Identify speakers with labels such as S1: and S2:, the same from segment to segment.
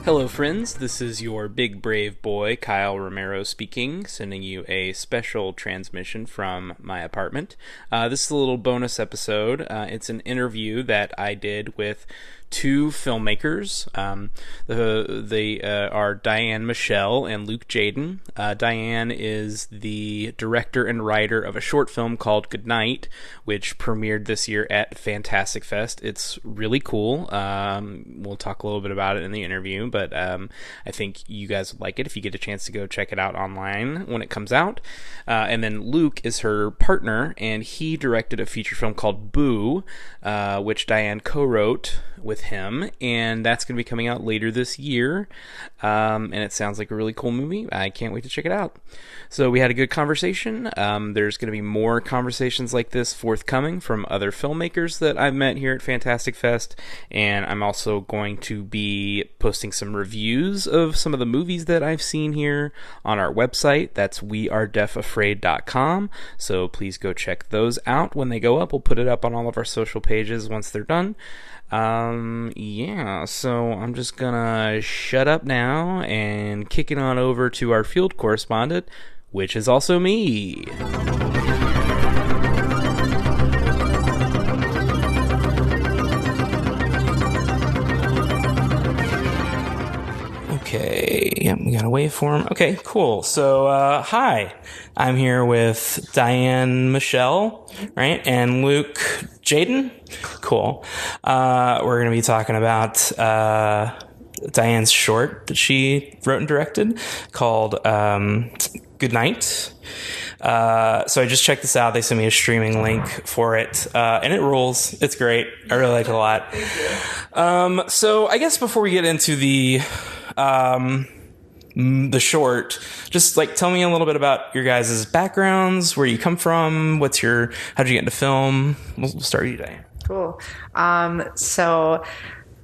S1: Hello, friends. This is your big brave boy, Kyle Romero, speaking, sending you a special transmission from my apartment. This is a little bonus episode. It's an interview that I did with two filmmakers. They are Diane Michelle and Luke Jaden. Diane is the director and writer of a short film called GOODNIGHT, which premiered this year at Fantastic Fest. It's really cool. We'll talk a little bit about it in the interview, but I think you guys would like it if you get a chance to go check it out online when it comes out. And then Luke is her partner, and he directed a feature film called Boo, which Diane co-wrote with him, and that's going to be coming out later this year, and it sounds like a really cool movie. I can't wait to check it out. So we had a good conversation. There's going to be more conversations like this forthcoming from other filmmakers that I've met here at Fantastic Fest, and I'm also going to be posting some reviews of some of the movies that I've seen here on our website. That's wearedeafafraid.com, so please go check those out when they go up. We'll put it up on all of our social pages once they're done. So I'm just gonna shut up now and kick it on over to our field correspondent, which is also me. Okay, yep, we got a waveform. Okay, cool. So, hi, I'm here with Diane Michelle, right, and Luke Jaden. Cool. We're going to be talking about Diane's short that she wrote and directed called GOODNIGHT. So I just checked this out. They sent me a streaming link for it, and it rules. It's great. I really like it a lot. So I guess before we get into the short, just like tell me a little bit about your guys' backgrounds, where you come from, how'd you get into film? We'll start with you, Diane.
S2: Cool. So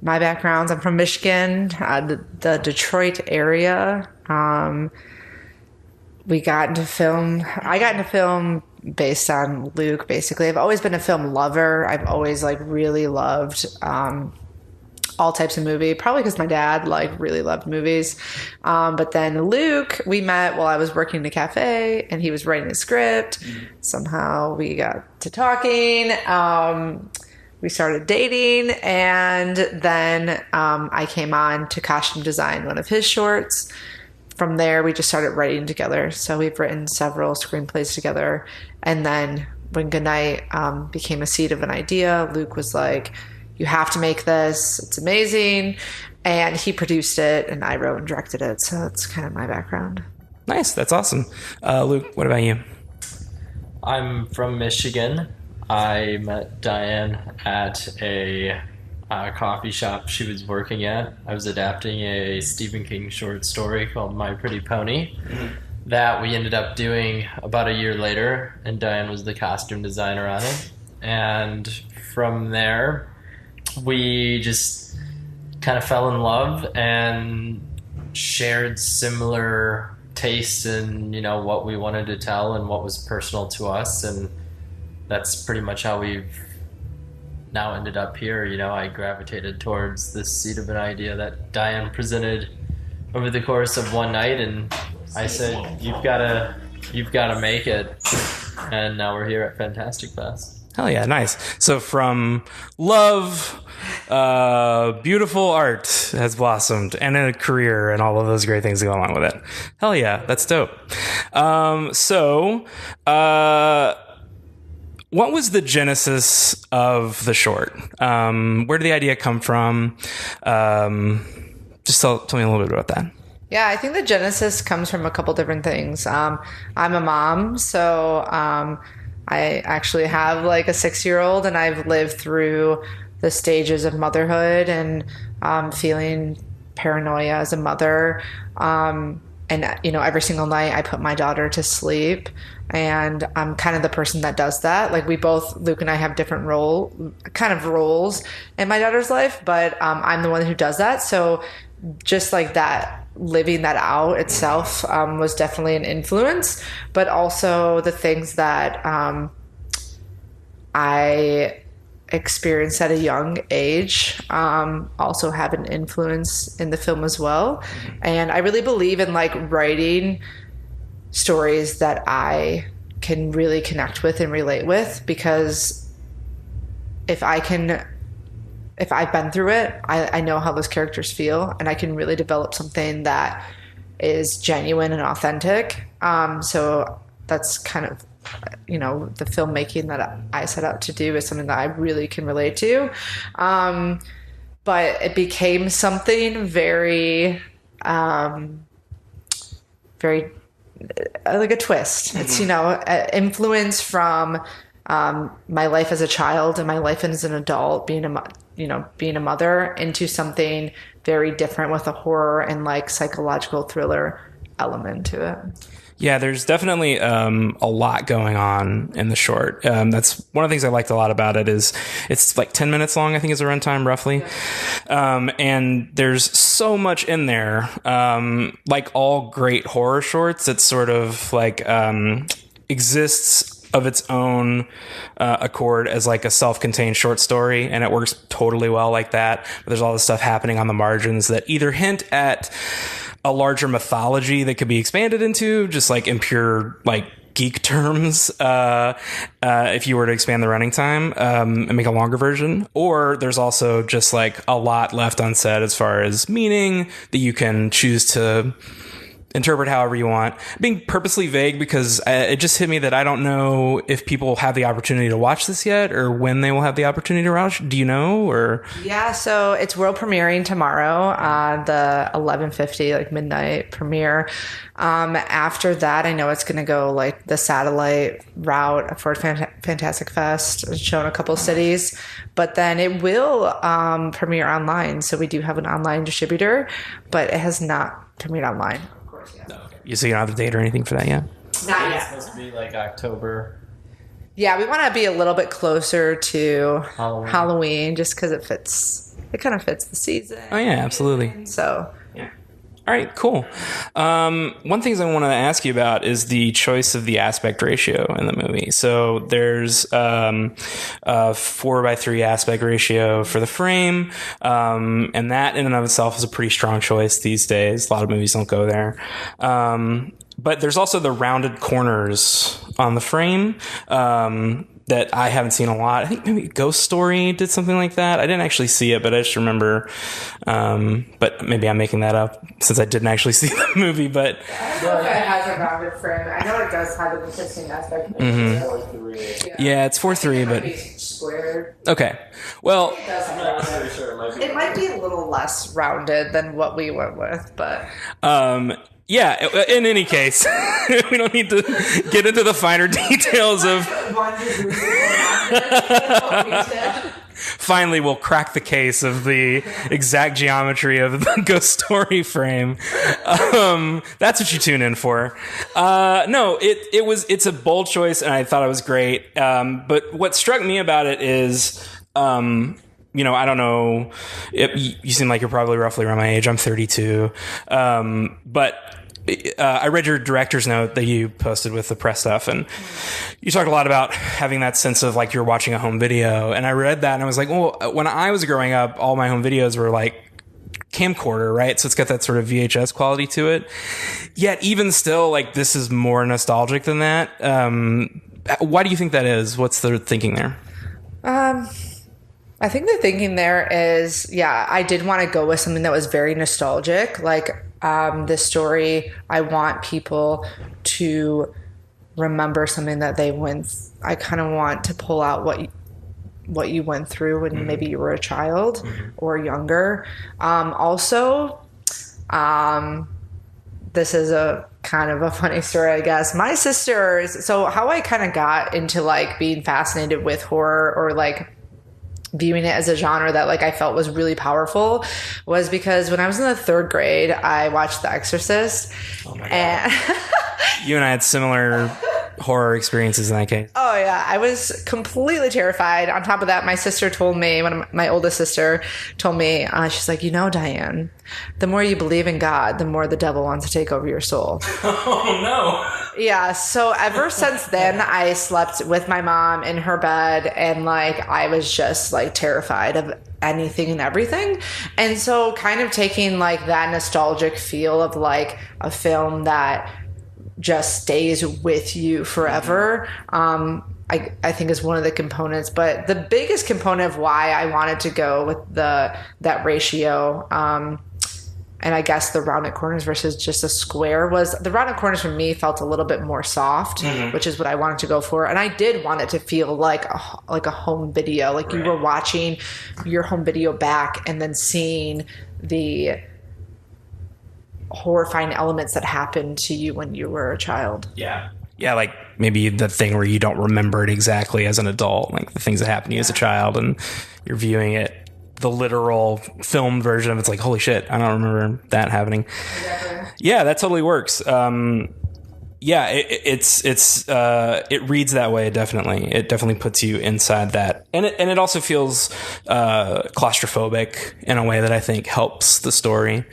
S2: my backgrounds, I'm from Michigan, the Detroit area. I got into film based on Luke, basically. I've always been a film lover. I've always really loved all types of movie, probably because my dad really loved movies. But then Luke, we met while I was working in a cafe, and he was writing a script. Somehow we got to talking. We started dating, and then I came on to costume design one of his shorts. From there, we just started writing together. So we've written several screenplays together. And then when GOODNIGHT became a seed of an idea, Luke was like, you have to make this. It's amazing. And he produced it, and I wrote and directed it. So that's kind of my background.
S1: Nice. That's awesome. Luke, what about you?
S3: I'm from Michigan. I met Diane at a coffee shop she was working at. I was adapting a Stephen King short story called My Pretty Pony that we ended up doing about a year later, and Diane was the costume designer on it. And from there, we just kind of fell in love and shared similar tastes in, what we wanted to tell and what was personal to us. And that's pretty much how we've now ended up here. I gravitated towards this seed of an idea that Diane presented over the course of one night, and I said, you've got to make it. And now we're here at Fantastic Fest.
S1: Hell yeah, nice. So from love, beautiful art has blossomed, and a career, and all of those great things that go along with it. Hell yeah, that's dope. What was the genesis of the short? Where did the idea come from? Just tell me a little bit about that.
S2: Yeah, I think the genesis comes from a couple different things. I'm a mom, so I actually have a 6-year-old, and I've lived through the stages of motherhood and feeling paranoia as a mother. And every single night I put my daughter to sleep, and I'm kind of the person that does that. Luke and I have different roles in my daughter's life, but I'm the one who does that. So just that, living that out itself was definitely an influence, but also the things that I experienced at a young age also have an influence in the film as well. And I really believe in like writing stories that I can really connect with and relate with, because if I've been through it, I know how those characters feel, and I can really develop something that is genuine and authentic. So that's kind of, the filmmaking that I set out to do is something that I really can relate to. But it became something very, very like a twist. It's, influence from my life as a child and my life as an adult, being a mother, into something very different with a horror and like psychological thriller element to it.
S1: Yeah, there's definitely a lot going on in the short. That's one of the things I liked a lot about it is it's like 10 minutes long, I think is the runtime roughly. And there's so much in there. Like all great horror shorts, it's sort of like exists of its own accord as like a self-contained short story, and it works totally well like that. But there's all this stuff happening on the margins that either hint at a larger mythology that could be expanded into, just like in pure like geek terms, if you were to expand the running time and make a longer version. Or there's also just like a lot left unsaid as far as meaning that you can choose to interpret however you want. Being purposely vague because it just hit me that I don't know if people have the opportunity to watch this yet, or when they will have the opportunity to watch. Do you know? Or
S2: yeah, so it's world premiering tomorrow, the 11:50 like midnight premiere. After that, I know it's going to go like the satellite route for Fantastic Fest. It's shown in a couple cities, but then it will premiere online. So we do have an online distributor, but it has not premiered online.
S1: You don't have the date or anything for that yet?
S2: Not yet.
S3: It's supposed to be like October.
S2: Yeah, we want to be a little bit closer to
S3: Halloween
S2: just because it kind of fits the season.
S1: Oh yeah, absolutely.
S2: So
S1: yeah. All right, cool. One thing I want to ask you about is the choice of the aspect ratio in the movie. So there's a 4:3 aspect ratio for the frame, and that in and of itself is a pretty strong choice these days. A lot of movies don't go there. But there's also the rounded corners on the frame that I haven't seen a lot. I think maybe Ghost Story did something like that. I didn't actually see it, but I just remember. But maybe I'm making that up since I didn't actually see the movie. But
S2: I don't know if it has a rounded frame. I know it does have an interesting aspect.
S1: Yeah, it's 4:3, but
S2: squared.
S1: Okay. Well,
S2: It might be a little less rounded than what we went with, but
S1: yeah, in any case, we don't need to get into the finer details of... Finally, we'll crack the case of the exact geometry of the Ghost Story frame. That's what you tune in for. No, it's a bold choice, and I thought it was great. But what struck me about it is... I don't know. You seem like you're probably roughly around my age. I'm 32. But I read your director's note that you posted with the press stuff, and you talked a lot about having that sense of like you're watching a home video. And I read that, and I was like, well, when I was growing up, all my home videos were like camcorder, right? So it's got that sort of VHS quality to it. Yet even still, like this is more nostalgic than that. Why do you think that is? What's the thinking there?
S2: I think the thinking there is, I did want to go with something that was very nostalgic. Like this story, I want people to remember something that they went. I kind of want to pull out what you went through when maybe you were a child or younger. Also, this is a kind of a funny story, I guess. My sisters, so how I kind of got into like being fascinated with horror or like viewing it as a genre that like I felt was really powerful was because when I was in the 3rd grade, I watched The Exorcist.
S1: Oh my God. You and I had similar horror experiences in that case.
S2: Oh yeah, I was completely terrified. On top of that, my sister told me, my oldest sister told me, she's like, Diane, the more you believe in God, the more the devil wants to take over your soul.
S1: Oh
S2: Yeah, so ever since then, I slept with my mom in her bed, and like I was just like terrified of anything and everything. And so, kind of taking like that nostalgic feel of like a film that just stays with you forever. I think is one of the components, but the biggest component of why I wanted to go with that ratio. And I guess the rounded corners versus just a square was the rounded corners for me felt a little bit more soft, which is what I wanted to go for. And I did want it to feel like a home video, like you were watching your home video back and then seeing the horrifying elements that happened to you when you were a child.
S1: Yeah. Yeah, like maybe the thing where you don't remember it exactly as an adult, like the things that happened to you as a child, and you're viewing it. The literal filmed version of it's like, holy shit, I don't remember that happening. Exactly. Yeah, that totally works. Yeah, it reads that way. Definitely, it definitely puts you inside that, and it also feels claustrophobic in a way that I think helps the story.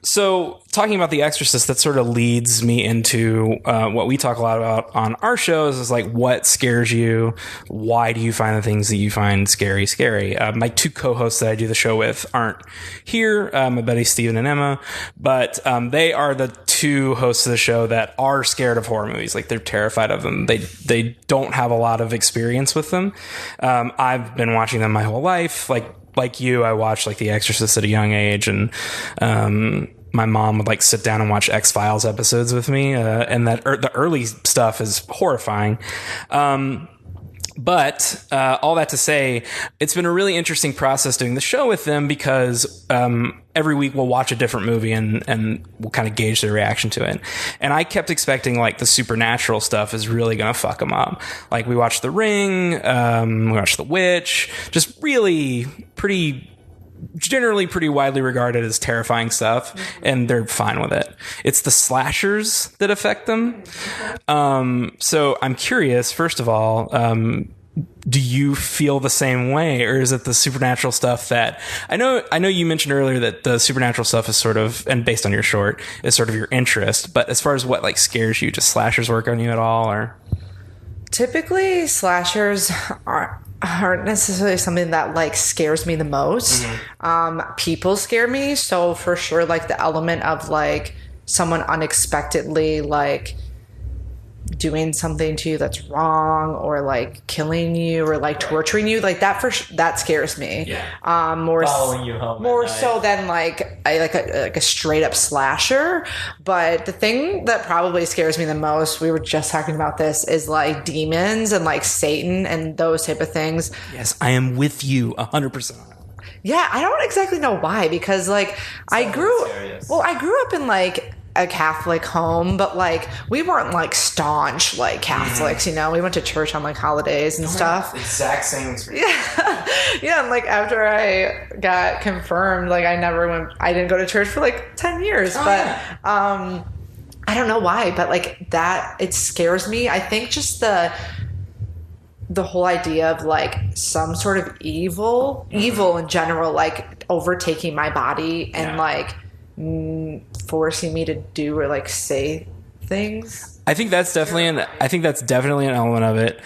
S1: So talking about The Exorcist, that sort of leads me into what we talk a lot about on our shows is like, what scares you? Why do you find the things that you find scary? My two co-hosts that I do the show with aren't here, my buddies Steven and Emma, but they are the two hosts of the show that are scared of horror movies. Like, they're terrified of them. They don't have a lot of experience with them. I've been watching them my whole life. Like you, I watched like The Exorcist at a young age, and my mom would like sit down and watch X-Files episodes with me, and the early stuff is horrifying. But all that to say, it's been a really interesting process doing the show with them, because every week we'll watch a different movie and we'll kind of gauge their reaction to it. And I kept expecting like the supernatural stuff is really going to fuck them up. Like, we watched The Ring, we watched The Witch, just really generally pretty widely regarded as terrifying stuff, and they're fine with it. It's the slashers that affect them. So I'm curious, first of all, do you feel the same way, or is it the supernatural stuff that I know you mentioned earlier that the supernatural stuff is sort of, and based on your short, is sort of your interest, but as far as what like scares you, just slashers work on you at all? Or
S2: typically slashers aren't necessarily something that like scares me the most. People scare me, so for sure, like the element of like someone unexpectedly like doing something to you that's wrong, or like killing you, or like torturing you, like that scares me. More
S3: following you home
S2: more so than like a straight up slasher. But the thing that probably scares me the most, we were just talking about this, is like demons and like Satan and those type of things.
S1: Yes, I am with you 100%.
S2: Yeah, I don't exactly know why, because like I grew up in like a Catholic home, but like we weren't like staunch like Catholics, you know. We went to church on like holidays and stuff.
S1: Exact same experience.
S2: Yeah, and like after I got confirmed, like I didn't go to church for like 10 years. I don't know why, but like that, it scares me. I think just the whole idea of like some sort of evil in general, like overtaking my body and like forcing me to do or like say things.
S1: I think that's definitely an element of it.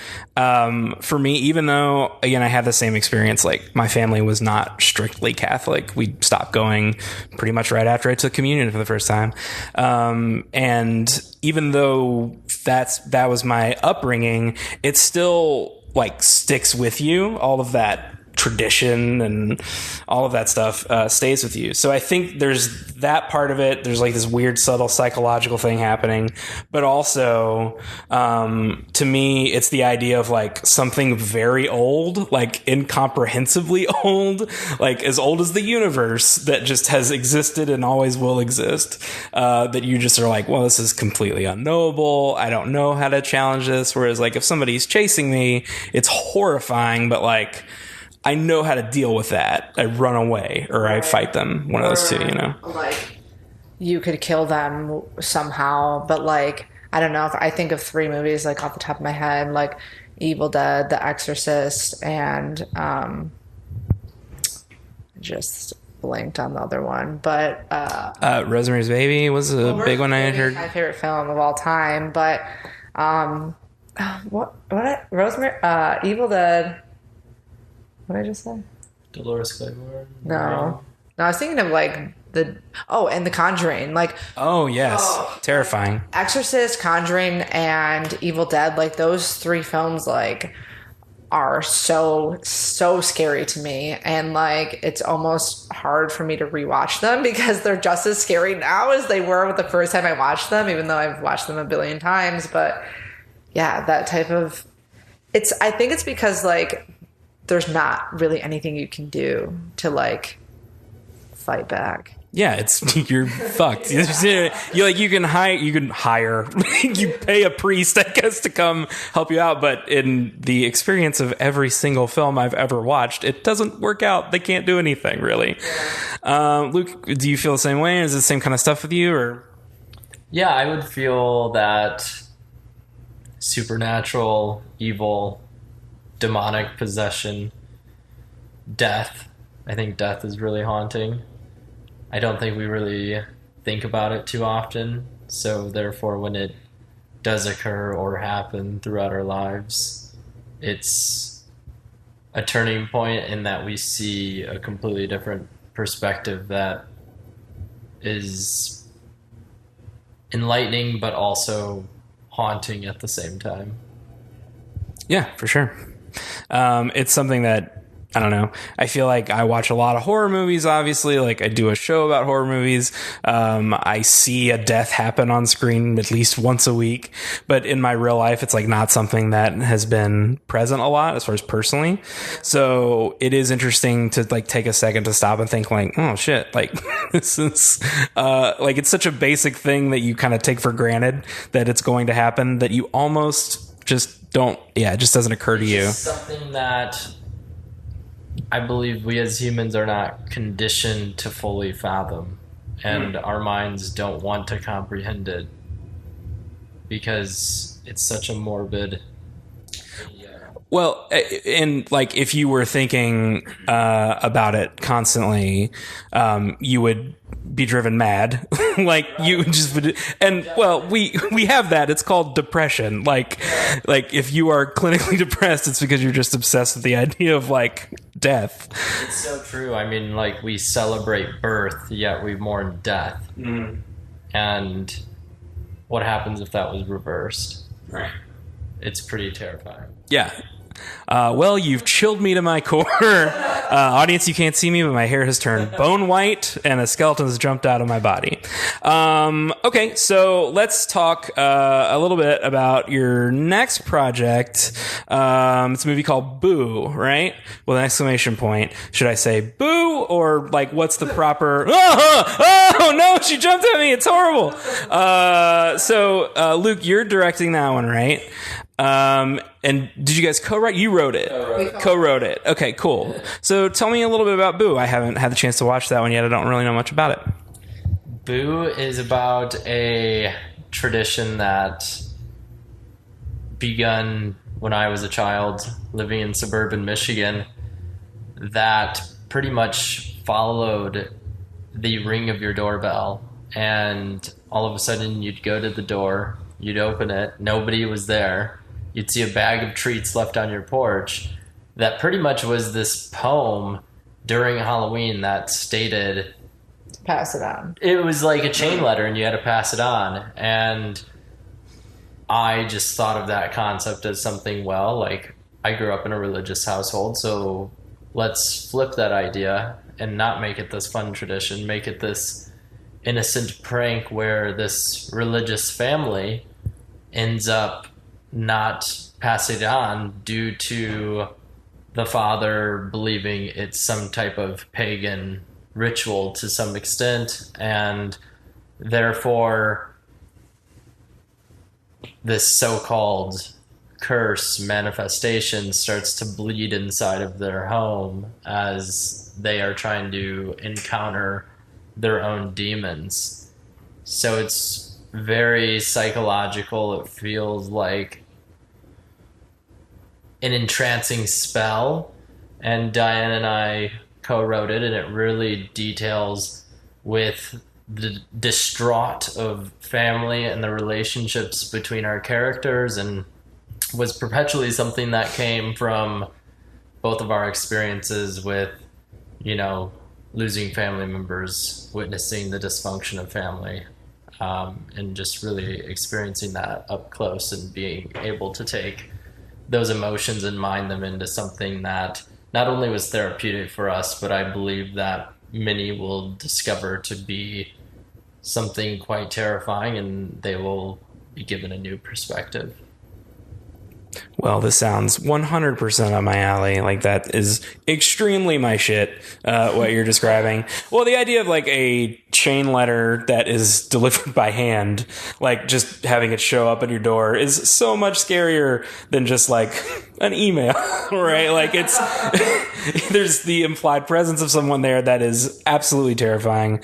S1: For me, even though again I had the same experience, like my family was not strictly Catholic. We stopped going pretty much right after I took communion for the first time. And even though that was my upbringing, it still like sticks with you. All of that tradition and all of that stuff stays with you. So I think there's that part of it. There's like this weird subtle psychological thing happening, but also to me it's the idea of like something very old, like incomprehensibly old, like as old as the universe, that just has existed and always will exist, that you just are like, well, this is completely unknowable, I don't know how to challenge this. Whereas like if somebody's chasing me, it's horrifying, but like I know how to deal with that. I run away or I fight them. One of those two, you know?
S2: Like, you could kill them somehow, but like, I don't know, if I think of 3 movies like off the top of my head, like Evil Dead, The Exorcist, and just blanked on the other one, but
S1: Rosemary's Baby was a big one I had heard.
S2: My favorite film of all time, but Rosemary, Evil Dead. What did I just say?
S3: Dolores Claiborne?
S2: No, I was thinking of like and The Conjuring, like
S1: oh yes, terrifying.
S2: Exorcist, Conjuring, and Evil Dead, like those three films, like are so scary to me, and like it's almost hard for me to rewatch them because they're just as scary now as they were the first time I watched them, even though I've watched them a billion times. But yeah, that type of I think it's because like there's not really anything you can do to like fight back.
S1: Yeah, you're fucked. You can hire you pay a priest, I guess, to come help you out, but in the experience of every single film I've ever watched, it doesn't work out. They can't do anything really. Luke, do you feel the same way? Is it the same kind of stuff with you, or?
S3: Yeah, I would feel that supernatural, evil, demonic possession, death. I think death is really haunting. I don't think we really think about it too often, so therefore when it does occur or happen throughout our lives, it's a turning point in that we see a completely different perspective that is enlightening but also haunting at the same time.
S1: Yeah, for sure. It's something that, I don't know. I feel like I watch a lot of horror movies, obviously. Like, I do a show about horror movies. I see a death happen on screen at least once a week. But in my real life, it's like not something that has been present a lot as far as personally. So it is interesting to like take a second to stop and think like, oh shit, like this is like it's such a basic thing that you kind of take for granted that it's going to happen that you almost just don't. Yeah, it just doesn't occur to you.
S3: It's something that I believe we as humans are not conditioned to fully fathom, and our minds don't want to comprehend it because it's such a morbid.
S1: Well, and like if you were thinking about it constantly, you would be driven mad. Like you just would, and well, we have that. It's called depression. Like if you are clinically depressed, it's because you're just obsessed with the idea of like death.
S3: It's so true. I mean, like we celebrate birth, yet we mourn death. And what happens if that was reversed?
S1: Right.
S3: It's pretty terrifying.
S1: Yeah. Well, you've chilled me to my core. Audience, you can't see me, but my hair has turned bone white and a skeleton has jumped out of my body. Okay, so let's talk a little bit about your next project. It's a movie called Boo, right? With an exclamation point. Should I say boo, or like what's the proper... Oh no, she jumped at me. It's horrible. So Luke, you're directing that one, right? And did you guys co-write? You wrote it. Co-wrote it. Okay, cool. So tell me a little bit about Boo. I haven't had the chance to watch that one yet. I don't really know much about it.
S3: Boo is about a tradition that begun when I was a child living in suburban Michigan that pretty much followed the ring of your doorbell, and all of a sudden you'd go to the door, you'd open it, nobody was there. You'd see a bag of treats left on your porch. That pretty much was this poem during Halloween that stated...
S2: Pass it on.
S3: It was like a chain letter and you had to pass it on. And I just thought of that concept as something, well, like I grew up in a religious household, so let's flip that idea and not make it this fun tradition, make it this innocent prank where this religious family ends up not passing it on due to the father believing it's some type of pagan ritual to some extent, and therefore this so-called curse manifestation starts to bleed inside of their home as they are trying to encounter their own demons. So it's very psychological. It feels like an entrancing spell, and Diane and I co-wrote it, and it really details with the distraught of family and the relationships between our characters, and was perpetually something that came from both of our experiences with, losing family members, witnessing the dysfunction of family, and just really experiencing that up close and being able to take those emotions and mine them into something that not only was therapeutic for us, but I believe that many will discover to be something quite terrifying, and they will be given a new perspective.
S1: Well, this sounds 100% up my alley. Like, that is extremely my shit, what you're describing. Well, the idea of, like, a chain letter that is delivered by hand, like, just having it show up at your door is so much scarier than just, like, an email, right? Like, it's... there's the implied presence of someone there that is absolutely terrifying.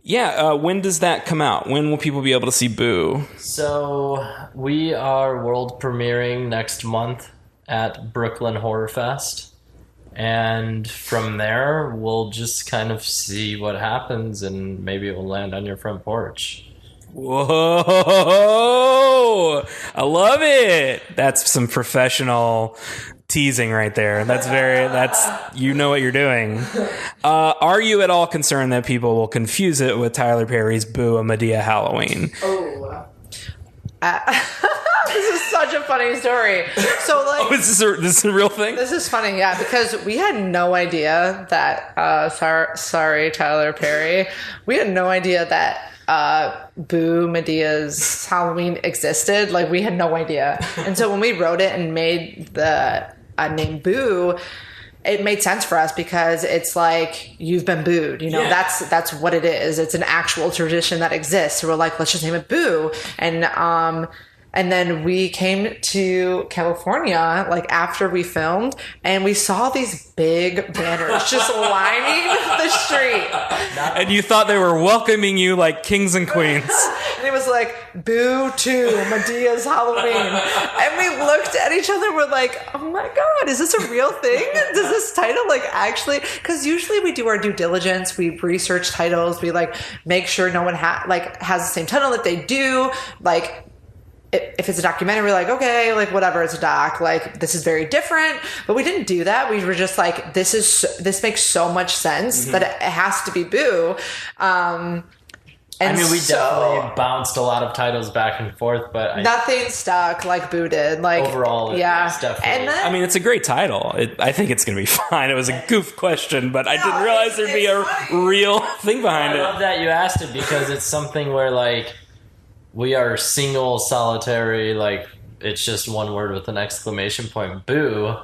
S1: When does that come out? When will people be able to see Boo?
S3: So we are world premiering next month at Brooklyn Horror Fest. And from there, we'll just kind of see what happens, and maybe it will land on your front porch.
S1: Whoa! I love it! That's some professional teasing right there. You know what you're doing. Are you at all concerned that people will confuse it with Tyler Perry's Boo a Madea Halloween?
S2: Oh. This is such a funny story. So, like,
S1: this is a real thing?
S2: This is funny, yeah, because we had no idea that, sorry, Tyler Perry, we had no idea that Boo Medea's Halloween existed. Like, we had no idea. And so when we wrote it and made the name Boo, it made sense for us because it's like, you've been booed, that's what it is. It's an actual tradition that exists. So we're like, let's just name it Boo. And then we came to California, like, after we filmed, and we saw these big banners just lining the street.
S1: And you thought they were welcoming you like kings and queens.
S2: And it was like, Boo to Medea's Halloween. And we looked at each other, we're like, oh my God, is this a real thing? Does this title, like, actually? Because usually we do our due diligence, we research titles, we, like, make sure no one has the same title that they do, like... If it's a documentary, we're like, okay, like, whatever, it's a doc. Like, this is very different. But we didn't do that. We were just like, this makes so much sense that it has to be Boo. We
S3: definitely bounced a lot of titles back and forth, but
S2: nothing stuck like Boo did. Like,
S3: overall, it's definitely.
S2: And then,
S1: it's a great title. I think it's going to be fine. It was a goof question, but I didn't realize there'd be a real thing behind it.
S3: I love that you asked it because it's something where, like, we are single, solitary, like, it's just one word with an exclamation point, Boo.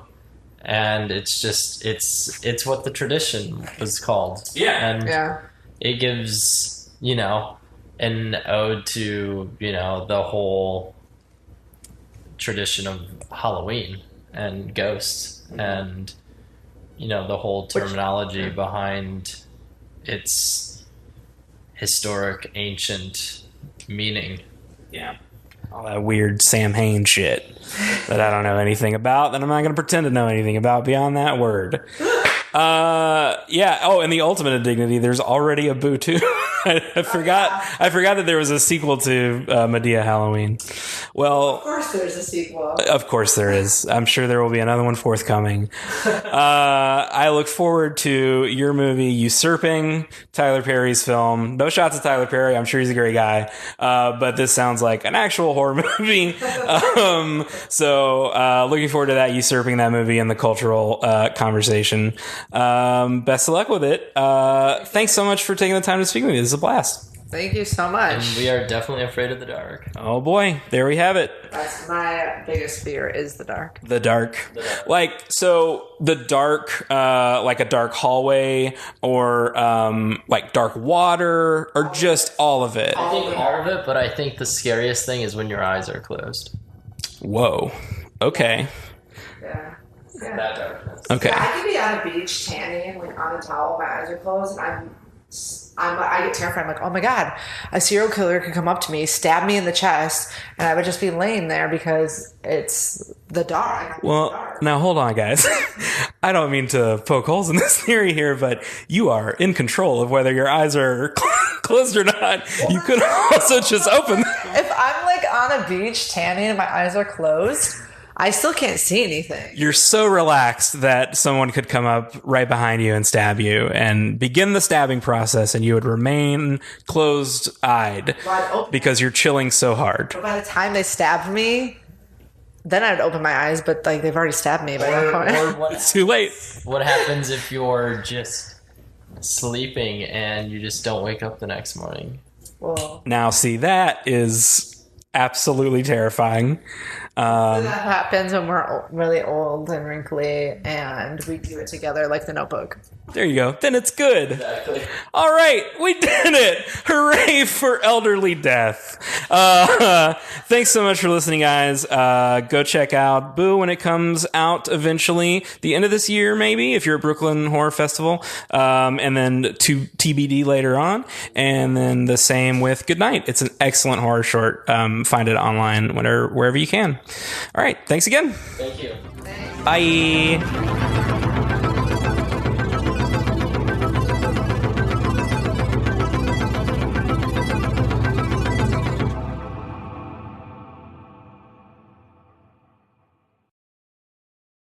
S3: And it's just, it's what the tradition was called.
S1: Yeah.
S3: And it gives, an ode to, the whole tradition of Halloween and ghosts and, the whole terminology behind its historic, ancient meaning.
S1: Yeah. All that weird Sam Hain shit that I don't know anything about, that I'm not going to pretend to know anything about beyond that word. Oh, and the ultimate indignity, there's already a Boo 2. I forgot that there was a sequel to Madea Halloween. Well,
S2: of course there's a sequel.
S1: Of course there is. I'm sure there will be another one forthcoming. I look forward to your movie usurping Tyler Perry's film. No shots at Tyler Perry. I'm sure he's a great guy. But this sounds like an actual horror movie. So looking forward to that, usurping that movie in the cultural conversation. Best of luck with it. Thanks so much for taking the time to speak with me. This is a blast.
S2: Thank you so much.
S3: And we are definitely afraid of the dark.
S1: Oh boy, there we have it.
S2: That's my biggest fear, is the dark.
S1: The dark. Like, so the dark, like a dark hallway, or like dark water, or just all of it?
S3: I think all of it, but I think the scariest thing is when your eyes are closed.
S1: Whoa. Okay.
S2: Yeah.
S3: That darkness.
S1: Okay.
S2: Yeah, I could be on a beach tanning, like on a towel, my eyes are closed, and I'm I get terrified. I'm like, oh my God, a serial killer could come up to me, stab me in the chest, and I would just be laying there because it's the dark.
S1: Well, now hold on, guys. I don't mean to poke holes in this theory here, but you are in control of whether your eyes are closed or not. You could also just open them.
S2: If I'm like on a beach tanning and my eyes are closed, I still can't see anything.
S1: You're so relaxed that someone could come up right behind you and stab you and begin the stabbing process, and you would remain closed-eyed because you're chilling so hard.
S2: But by the time they stabbed me, then I'd open my eyes, but like they've already stabbed me by that point.
S1: It's too late.
S3: What happens if you're just sleeping and you just don't wake up the next morning?
S2: Well,
S1: Now, see, that is absolutely terrifying.
S2: that happens when we're really old and wrinkly, and we do it together like The Notebook.
S1: There you go. Then it's good.
S3: Exactly.
S1: All right, we did it. Hooray for elderly death. Thanks so much for listening, guys. Go check out Boo when it comes out eventually, the end of this year, maybe, if you're at Brooklyn Horror Festival. And then to TBD later on. And then the same with Goodnight. It's an excellent horror short. Find it online wherever you can. All right, thanks again.
S3: Thank you.
S1: Bye.